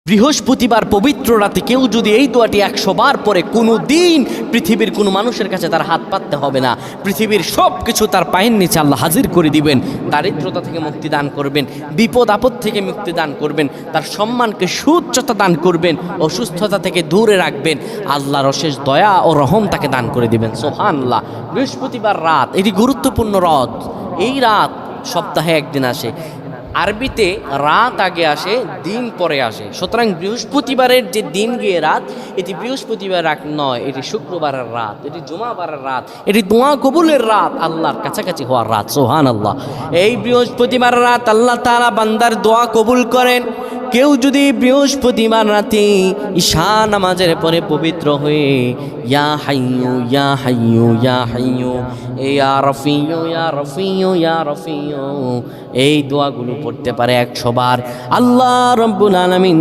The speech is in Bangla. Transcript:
বৃহস্পতিবার পবিত্র রাতে কেউ যদি এই দোয়াটি 100 বার পরে কোনো দিন পৃথিবীর কোনো মানুষের কাছে তার হাত পাততে হবে না। পৃথিবীর সব কিছু তার পায়ের নিচে আল্লাহ হাজির করে দিবেন। দারিদ্রতা থেকে মুক্তি দান করবেন, বিপদ আপদ থেকে মুক্তি দান করবেন, তার সম্মানকে সুউচ্চতা দান করবেন, অসুস্থতা থেকে দূরে রাখবেন। আল্লাহর অশেষ দয়া ও রহম তাকে দান করে দিবেন। সুবহানাল্লাহ। বৃহস্পতিবার রাত এটি গুরুত্বপূর্ণ রাত। এই রাত সপ্তাহে একদিন আসে। আরবিতে রাত আগে আসে, দিন পরে আসে। সুতরাং বৃহস্পতিবারের যে দিন গিয়ে রাত, এটি বৃহস্পতিবার রাত নয়, এটি শুক্রবারের রাত, এটি জুমাবারের রাত, এটি দোয়া কবুলের রাত, আল্লাহর কাছাকাছি হওয়ার রাত। সুবহানাল্লাহ। এই বৃহস্পতিবার রাত আল্লাহ তাআলা বান্দার দোয়া কবুল করেন। কেউ যদি বৃহস্পতিবার রাতে ঈশা নামাজের পরে পবিত্র হয়ে ইয়া হাইয়ু ইয়া হাইয়ু ইয়া হাইয়ু ইয়া রফিয়ু ইয়া রফিয়ু ইয়া রফিয়ু এই দোয়াগুলো পড়তে পারে 100 বার, আল্লাহ রাব্বুল আলামিন